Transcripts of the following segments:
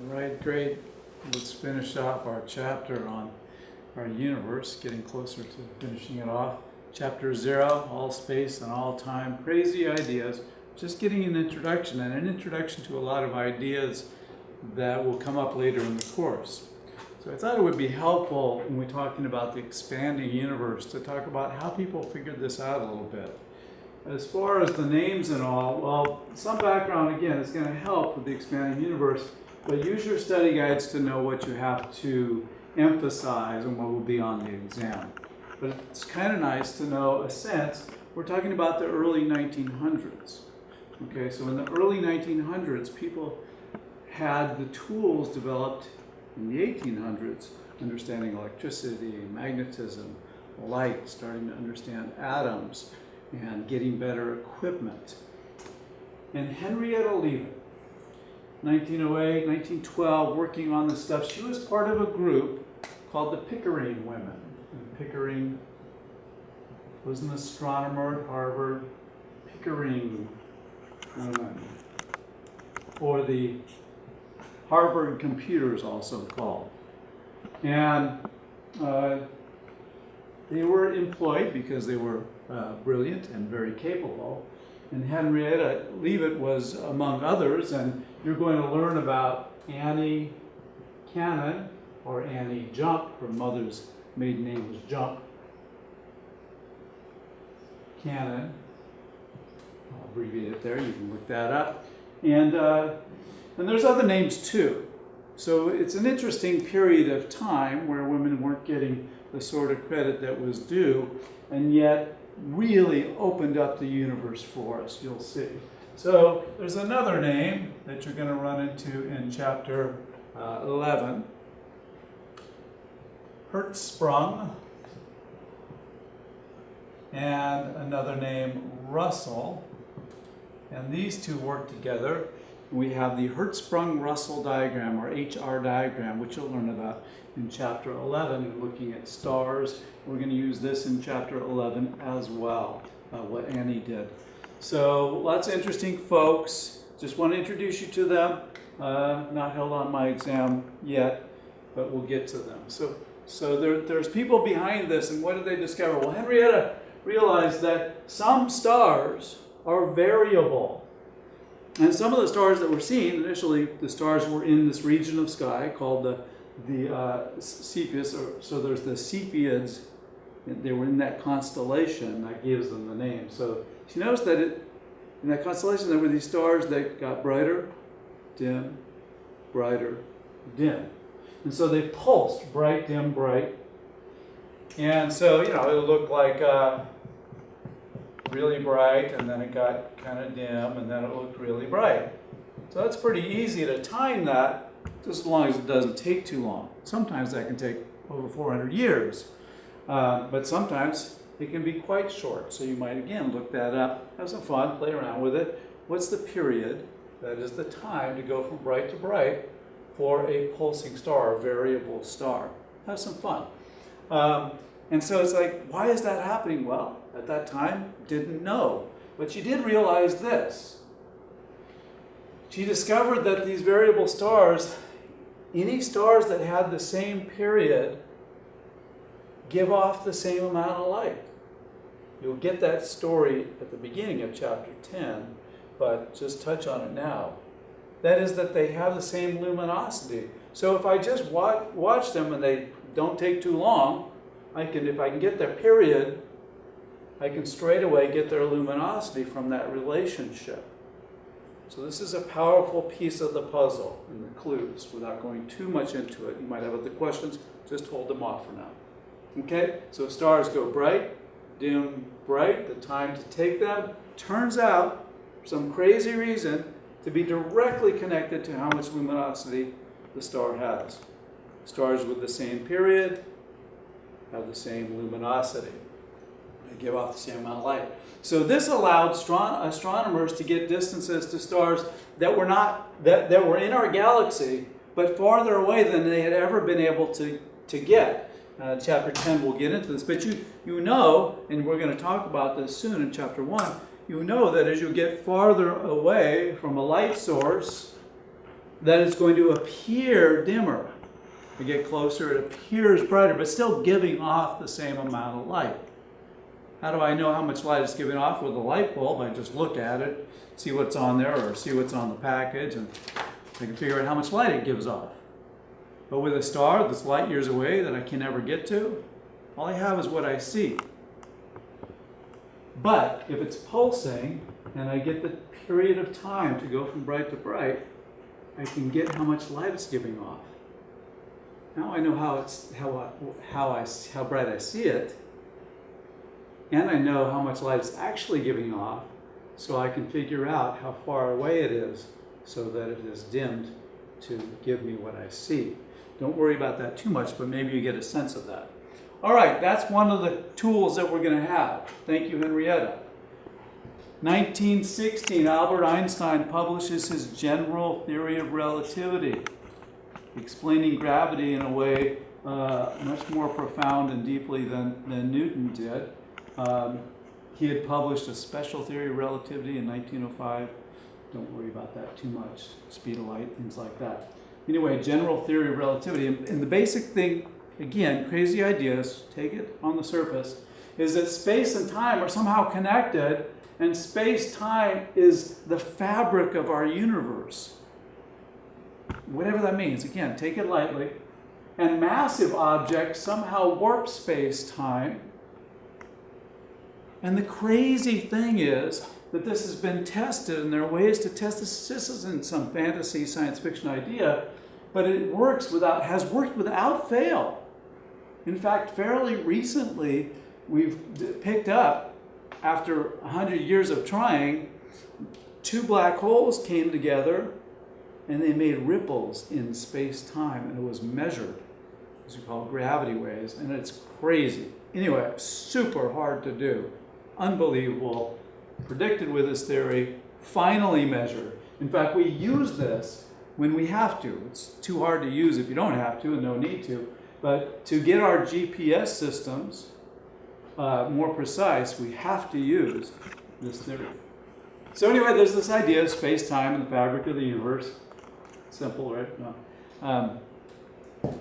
Right, great. Let's finish off our chapter on our universe, getting closer to finishing it off. Chapter 0, all space and all time, crazy ideas. Just getting an introduction, and an introduction to a lot of ideas that will come up later in the course. So I thought it would be helpful when we're talking about the expanding universe to talk about how people figured this out a little bit. As far as the names and all, well, some background again is going to help with the expanding universe, but use your study guides to know what you have to emphasize and what will be on the exam. But it's kind of nice to know a sense. We're talking about the early 1900s. Okay, so in the early 1900s, people had the tools developed in the 1800s, understanding electricity, magnetism, light, starting to understand atoms, and getting better equipment. And Henrietta Leavitt, 1908, 1912, working on this stuff, she was part of a group called the Pickering Women. And Pickering was an astronomer at Harvard. Pickering Women, or the Harvard computers also called. And they were employed because they were brilliant and very capable. And Henrietta Leavitt was among others, and you're going to learn about Annie Cannon, or Annie Jump. Her mother's maiden name was Jump. Cannon. I'll abbreviate it there, you can look that up. And there's other names too. So it's an interesting period of time where women weren't getting the sort of credit that was due, and yet really opened up the universe for us, you'll see. So there's another name that you're going to run into in chapter 11. Hertzsprung, and another name, Russell. And these two work together. We have the Hertzsprung-Russell diagram, or HR diagram, which you'll learn about in chapter 11, and looking at stars. We're going to use this in chapter 11 as well, what Annie did. So lots of interesting folks. Just want to introduce you to them. Not held on my exam yet, but we'll get to them. So there's people behind this, and what did they discover? Well, Henrietta realized that some stars are variable. And some of the stars that we're seeing, initially the stars were in this region of sky called the Cepheus, so there's the Cepheids. They were in that constellation that gives them the name. So she noticed that in that constellation there were these stars that got brighter, dim, brighter, dim. And so they pulsed bright, dim, bright. And so, it looked like really bright, and then it got kind of dim, and then it looked really bright. So that's pretty easy to time that, just as long as it doesn't take too long. Sometimes that can take over 400 years, but sometimes it can be quite short. So you might, again, look that up, have some fun, play around with it. What's the period, that is the time to go from bright to bright for a pulsing star, a variable star? Have some fun. And so it's like, why is that happening? Well, at that time, didn't know. But she did realize this. She discovered that these variable stars, any stars that had the same period, give off the same amount of light. You'll get that story at the beginning of chapter 10, but just touch on it now. That is that they have the same luminosity. So if I just watch them and they don't take too long, if I can get their period, I can straight away get their luminosity from that relationship. So this is a powerful piece of the puzzle and the clues. Without going too much into it, you might have other questions, just hold them off for now. Okay, so stars go bright, dim, bright, the time to take them turns out, for some crazy reason, to be directly connected to how much luminosity the star has. Stars with the same period have the same luminosity. They give off the same amount of light. So this allowed astronomers to get distances to stars that were that were in our galaxy, but farther away than they had ever been able to get. Chapter 10 we'll get into this, but you know, and we're going to talk about this soon in chapter 1, you know that as you get farther away from a light source, that it's going to appear dimmer. We get closer, it appears brighter, but still giving off the same amount of light. How do I know how much light it's giving off with a light bulb? I just look at it, see what's on there, or see what's on the package, and I can figure out how much light it gives off. But with a star that's light years away that I can never get to, all I have is what I see. But if it's pulsing, and I get the period of time to go from bright to bright, I can get how much light it's giving off. Now I know how bright I see it, and I know how much light it's actually giving off, so I can figure out how far away it is so that it is dimmed to give me what I see. Don't worry about that too much, but maybe you get a sense of that. All right, that's one of the tools that we're going to have. Thank you, Henrietta. 1916, Albert Einstein publishes his general theory of relativity, explaining gravity in a way much more profound and deeply than Newton did. He had published a special theory of relativity in 1905. Don't worry about that too much. Speed of light, things like that. Anyway, general theory of relativity. And the basic thing, again, crazy ideas, take it on the surface, is that space and time are somehow connected, and space-time is the fabric of our universe. Whatever that means, again, take it lightly. And massive objects somehow warp space-time. And the crazy thing is that this has been tested, and there are ways to test this. This isn't some fantasy science fiction idea, but it has worked without fail. In fact, fairly recently, we've picked up, after 100 years of trying, two black holes came together and they made ripples in space-time, and it was measured. These are called gravity waves, and it's crazy. Anyway, super hard to do. Unbelievable. Predicted with this theory, finally measured. In fact, we use this when we have to. It's too hard to use if you don't have to, and no need to. But to get our GPS systems more precise, we have to use this theory. So anyway, there's this idea of space-time and the fabric of the universe. Simple, right? No.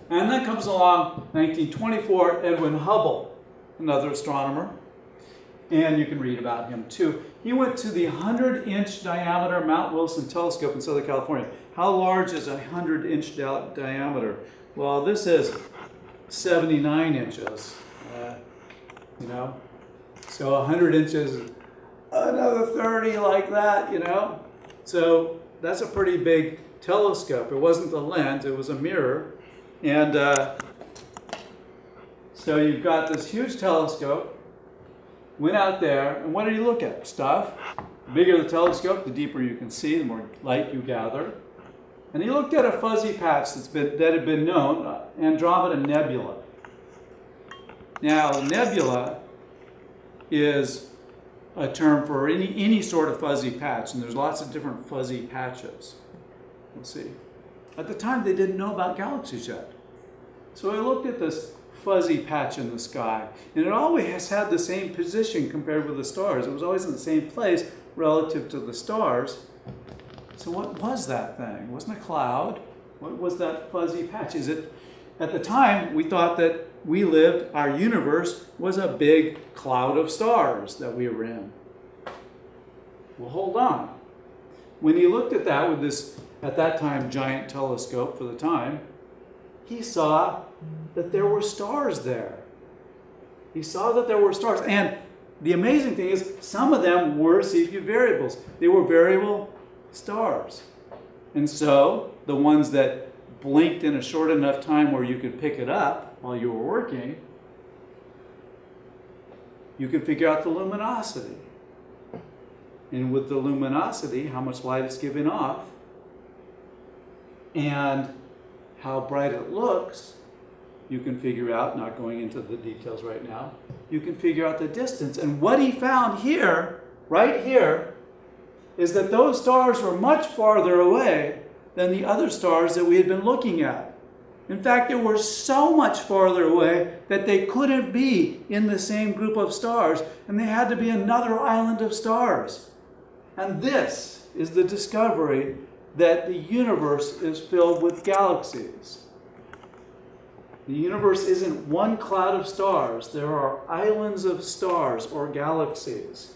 And then comes along 1924, Edwin Hubble, another astronomer. And you can read about him too. He went to the 100-inch diameter Mount Wilson telescope in Southern California. How large is a 100-inch diameter? Well, this is 79 inches. You know, so 100 inches, another 30 like that, you know. So that's a pretty big telescope. It wasn't the lens, it was a mirror. And so you've got this huge telescope, went out there, and what did he look at? Stuff. The bigger the telescope, the deeper you can see, the more light you gather. And he looked at a fuzzy patch that had been known, Andromeda Nebula. Now, nebula is a term for any sort of fuzzy patch, and there's lots of different fuzzy patches. Let's see. At the time, they didn't know about galaxies yet. So I looked at this fuzzy patch in the sky, and it always had the same position compared with the stars. It was always in the same place relative to the stars. So what was that thing? It wasn't a cloud. What was that fuzzy patch? At the time, we thought that our universe was a big cloud of stars that we were in. Well, hold on. When he looked at that with this, at that time, giant telescope for the time, he saw that there were stars there. He saw that there were stars. And the amazing thing is, some of them were Cepheid variables. They were variable stars. And so, the ones that blinked in a short enough time where you could pick it up while you were working, you could figure out the luminosity. And with the luminosity, how much light it's giving off, and how bright it looks, you can figure out, not going into the details right now, you can figure out the distance. And what he found here, right here, is that those stars were much farther away than the other stars that we had been looking at. In fact, they were so much farther away that they couldn't be in the same group of stars, and they had to be another island of stars. And this is the discovery that the universe is filled with galaxies. The universe isn't one cloud of stars. There are islands of stars or galaxies.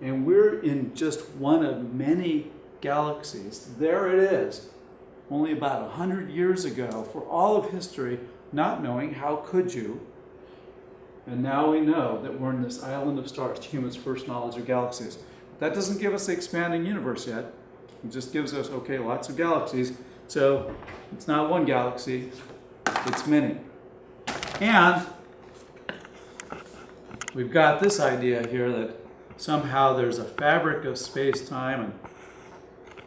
And we're in just one of many galaxies. There it is. Only about 100 years ago, for all of history, not knowing how could you. And now we know that we're in this island of stars, humans' first knowledge of galaxies. That doesn't give us the expanding universe yet. It just gives us, okay, lots of galaxies. So it's not one galaxy, it's many. And we've got this idea here that somehow there's a fabric of space-time and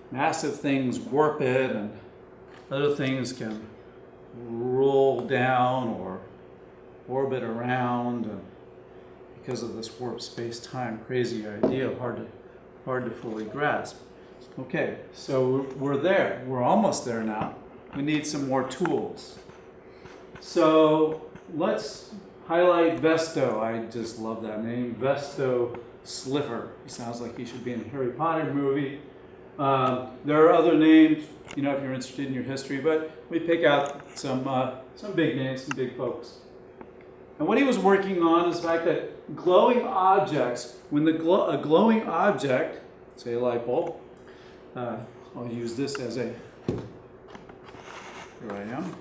massive things warp it and other things can roll down or orbit around, and because of this warped space-time, crazy idea, hard to fully grasp. Okay, so we're there. We're almost there now. We need some more tools. So let's highlight Vesto. I just love that name, Vesto Slipher. He sounds like he should be in a Harry Potter movie. There are other names, if you're interested in your history, but we pick out some big names, some big folks. And what he was working on is the fact that glowing objects, when a glowing object, say a light bulb, I'll use this as here I am,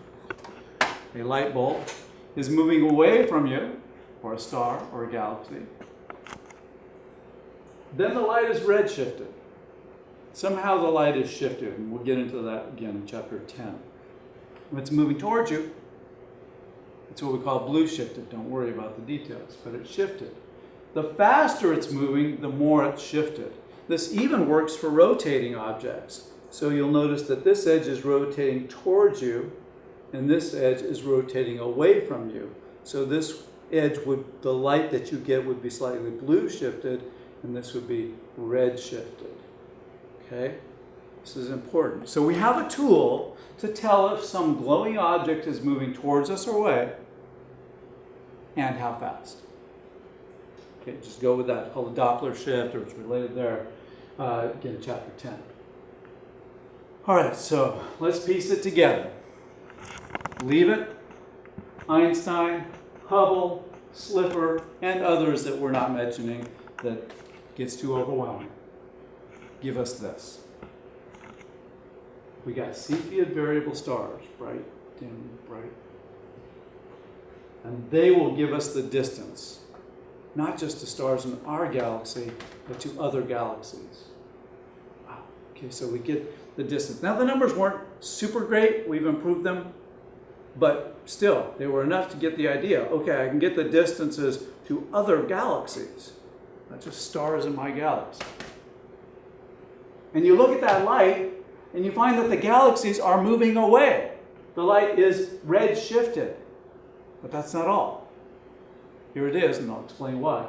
a light bulb is moving away from you, or a star, or a galaxy, then the light is redshifted. Somehow the light is shifted, and we'll get into that again in chapter 10. When it's moving towards you, it's what we call blue shifted. Don't worry about the details, but it's shifted. The faster it's moving, the more it's shifted. This even works for rotating objects. So you'll notice that this edge is rotating towards you, and this edge is rotating away from you. So this edge the light that you get would be slightly blue shifted, and this would be red shifted. Okay? This is important. So we have a tool to tell if some glowing object is moving towards us or away, and how fast. Okay, just go with that. It's called a Doppler shift, or it's related there. Again, chapter 10. All right, so let's piece it together. Leave it, Einstein, Hubble, Slipher, and others that we're not mentioning that gets too overwhelming. Give us this. We got Cepheid variable stars, bright, dim, bright. And they will give us the distance, not just to stars in our galaxy, but to other galaxies. Wow. Okay, so we get the distance. Now the numbers weren't super great, we've improved them, but still, they were enough to get the idea. Okay, I can get the distances to other galaxies, not just stars in my galaxy. And you look at that light, and you find that the galaxies are moving away. The light is red shifted. But that's not all. Here it is, and I'll explain why.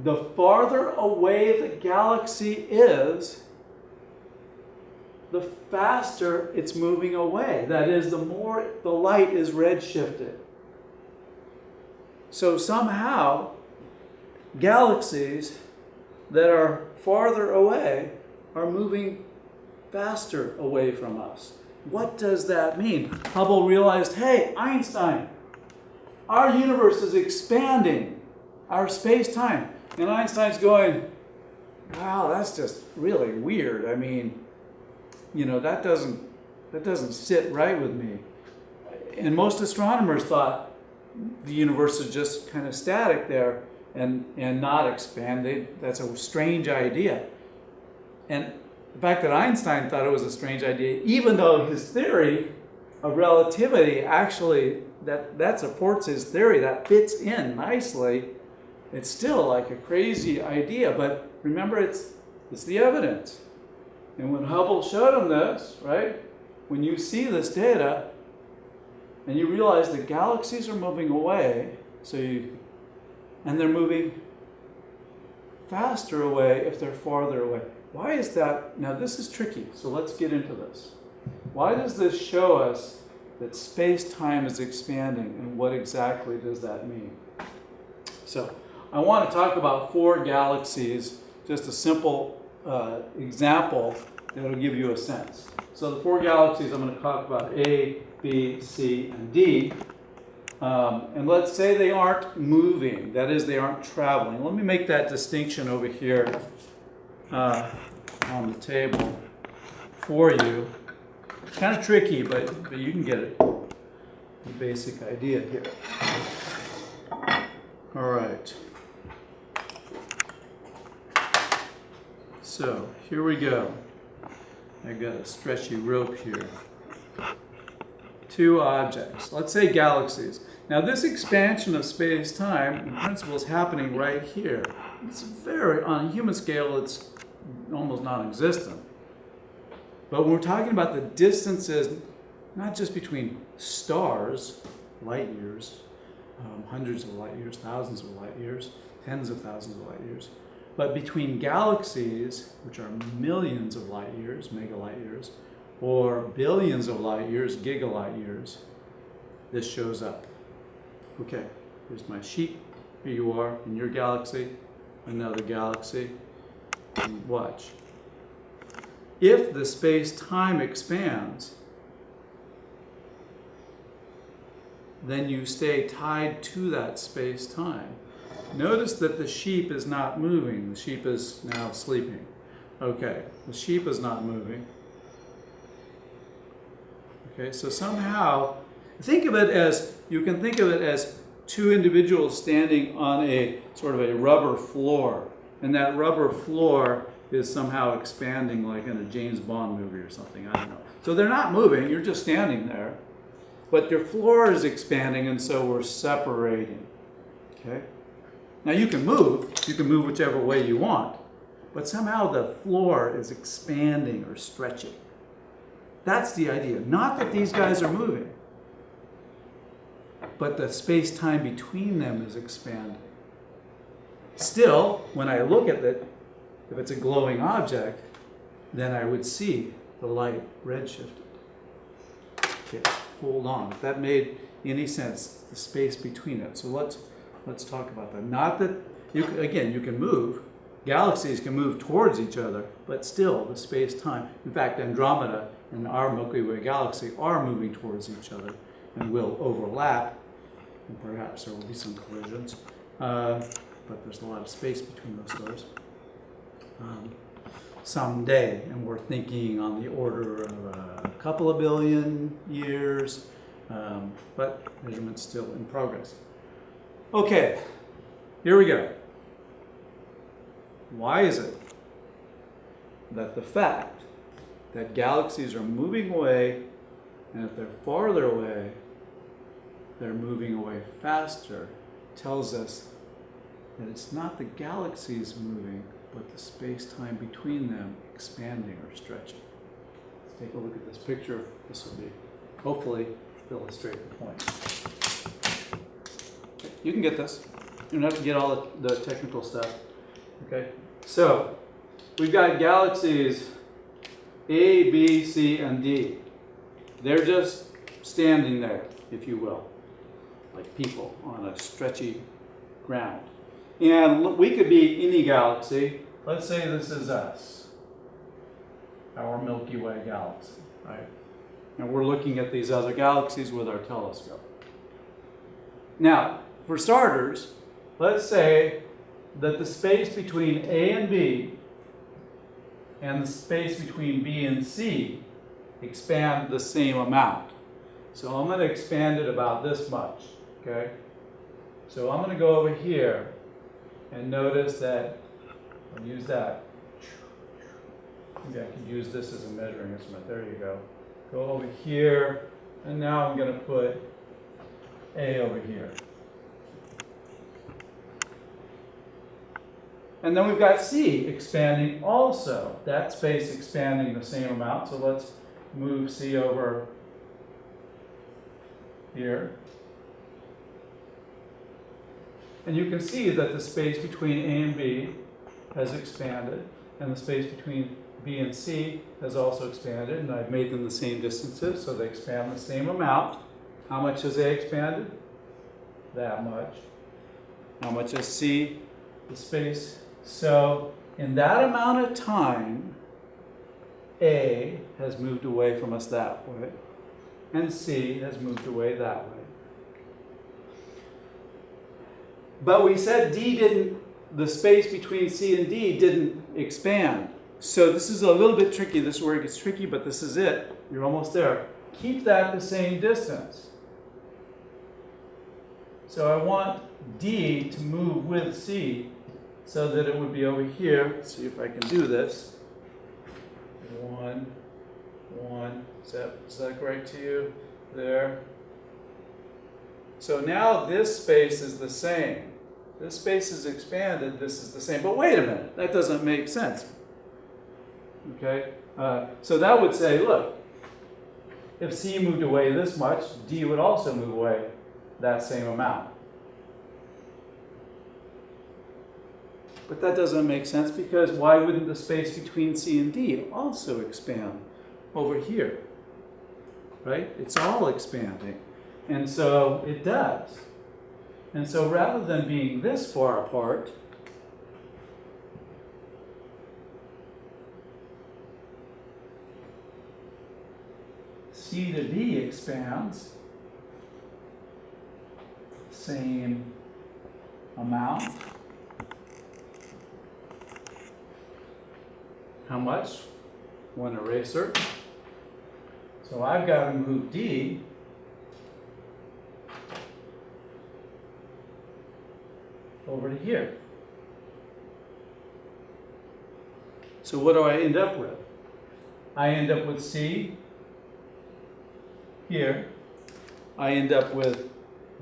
The farther away the galaxy is, the faster it's moving away. That is, the more the light is red shifted. So somehow, galaxies that are farther away are moving faster away from us. What does that mean? Hubble realized, hey, Einstein, our universe is expanding, our space-time. And Einstein's going, wow, that's just really weird. I mean, that doesn't sit right with me. And most astronomers thought the universe is just kind of static there and not expanding. That's a strange idea. And the fact that Einstein thought it was a strange idea, even though his theory of relativity actually, that supports his theory, that fits in nicely, it's still like a crazy idea. But remember, it's the evidence. And when Hubble showed him this, right, when you see this data and you realize that galaxies are moving away, and they're moving faster away if they're farther away. Why is that? Now this is tricky, so let's get into this. Why does this show us that space-time is expanding, and what exactly does that mean? So I want to talk about 4 galaxies, just a simple example that'll give you a sense. So the 4 galaxies, I'm going to talk about A, B, C, and D. And let's say they aren't moving, that is, they aren't traveling. Let me make that distinction over here on the table for you. Kind of tricky, but you can get it. The basic idea here. All right. So here we go. I've got a stretchy rope here. 2 objects. Let's say galaxies. Now this expansion of space-time, in principle, is happening right here. It's very, on a human scale, it's almost non-existent. But when we're talking about the distances, not just between stars, light years, hundreds of light years, thousands of light years, tens of thousands of light years, but between galaxies, which are millions of light years, megalight years, or billions of light years, gigalight years, this shows up. Okay, here's my sheet. Here you are in your galaxy, another galaxy, and watch. If the space-time expands, then you stay tied to that space-time. Notice that the sheep is not moving. The sheep is now sleeping. Okay, the sheep is not moving. Okay, so somehow, think of it as, you can think of it as 2 individuals standing on a sort of a rubber floor. And that rubber floor is somehow expanding like in a James Bond movie or something, I don't know. So they're not moving, you're just standing there. But your floor is expanding, and so we're separating. Okay? Now you can move whichever way you want, but somehow the floor is expanding or stretching. That's the idea. Not that these guys are moving, but the space-time between them is expanding. Still, when I look at it, if it's a glowing object, then I would see the light redshifted. Okay, hold on. If that made any sense, the space between it. So let's talk about that. Not that, you can move. Galaxies can move towards each other, but still the space-time. In fact, Andromeda and our Milky Way galaxy are moving towards each other and will overlap, and perhaps there will be some collisions. But there's a lot of space between those stars. Someday, and we're thinking on the order of a couple of billion years, but measurement's still in progress. Okay, here we go. Why is it that the fact that galaxies are moving away, and if they're farther away, they're moving away faster, tells us that it's not the galaxies moving, but the space-time between them expanding or stretching. Let's take a look at this picture. This will be, hopefully, illustrate the point. Okay, you can get this. You don't have to get all the technical stuff. Okay, so we've got galaxies A, B, C, and D. They're just standing there, if you will, like people on a stretchy ground. And we could be any galaxy. Let's say this is us, our Milky Way galaxy, right? And we're looking at these other galaxies with our telescope. Now, for starters, let's say that the space between A and B and the space between B and C expand the same amount. So I'm going to expand it about this much, okay? So I'm going to go over here and notice that, I'll use that. Maybe I could use this as a measuring instrument. There you go. Go over here, and now I'm going to put A over here. And then we've got C expanding also. That space expanding the same amount. So let's move C over here. And you can see that the space between A and B has expanded, and the space between B and C has also expanded, and I've made them the same distances, so they expand the same amount. How much has A expanded? That much. How much has C? The space. So in that amount of time, A has moved away from us that way, and C has moved away that way. But we said the space between C and D didn't expand. So this is a little bit tricky. This is where it gets tricky, but this is it. You're almost there. Keep that the same distance. So I want D to move with C so that it would be over here. Let's see if I can do this. 1, 1. Is that correct to you? There. So now this space is the same. This space is expanded, this is the same. But wait a minute, that doesn't make sense. Okay? So that would say, look, if C moved away this much, D would also move away that same amount. But that doesn't make sense because why wouldn't the space between C and D also expand over here? Right? It's all expanding. And so it does. And so rather than being this far apart, C to D expands, same amount. How much? 1 eraser. So I've got to move D over to here. So what do I end up with? I end up with C here. I end up with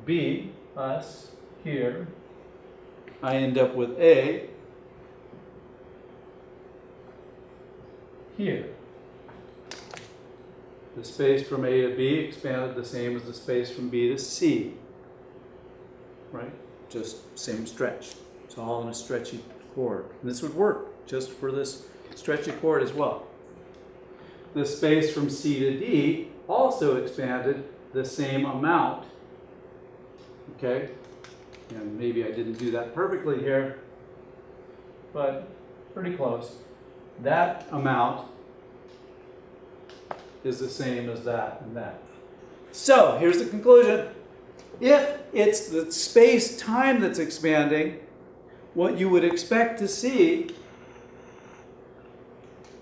B, us, here. I end up with A here. The space from A to B expanded the same as the space from B to C. Right? Just same stretch. It's all in a stretchy chord. And this would work just for this stretchy chord as well. The space from C to D also expanded the same amount. Okay? And maybe I didn't do that perfectly here, but pretty close. That amount is the same as that and that. So, here's the conclusion. If it's the space-time that's expanding, what you would expect to see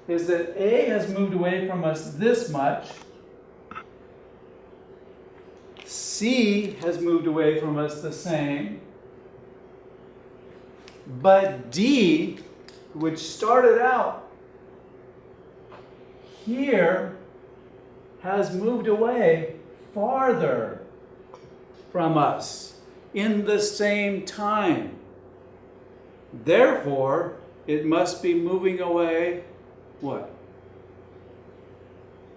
is that A has moved away from us this much, C has moved away from us the same, but D, which started out here, has moved away farther from us in the same time. Therefore, it must be moving away, what?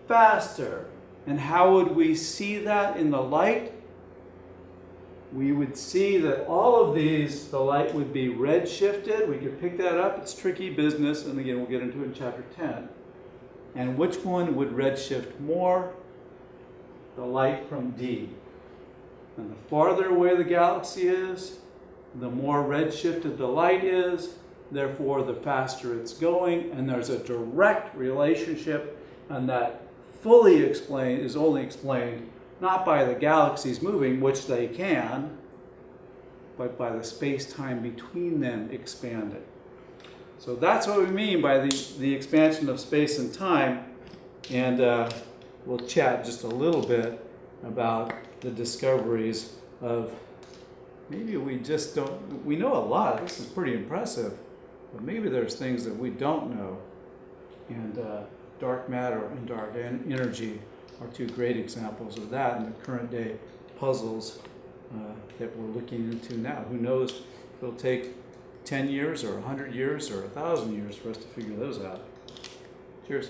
Faster. And how would we see that in the light? We would see that all of these, the light would be redshifted. We could pick that up. It's tricky business, and again, we'll get into it in chapter 10. And which one would redshift more? The light from D. And the farther away the galaxy is, the more redshifted the light is, therefore the faster it's going, and there's a direct relationship, and that is only explained not by the galaxies moving, which they can, but by the space-time between them expanding. So that's what we mean by the expansion of space and time, and we'll chat just a little bit about the discoveries of, maybe we just don't, we know a lot, this is pretty impressive, but maybe there's things that we don't know. And dark matter and dark energy are two great examples of that in the current day puzzles that we're looking into now. Who knows if it'll take 10 years or 100 years or 1,000 years for us to figure those out. Cheers.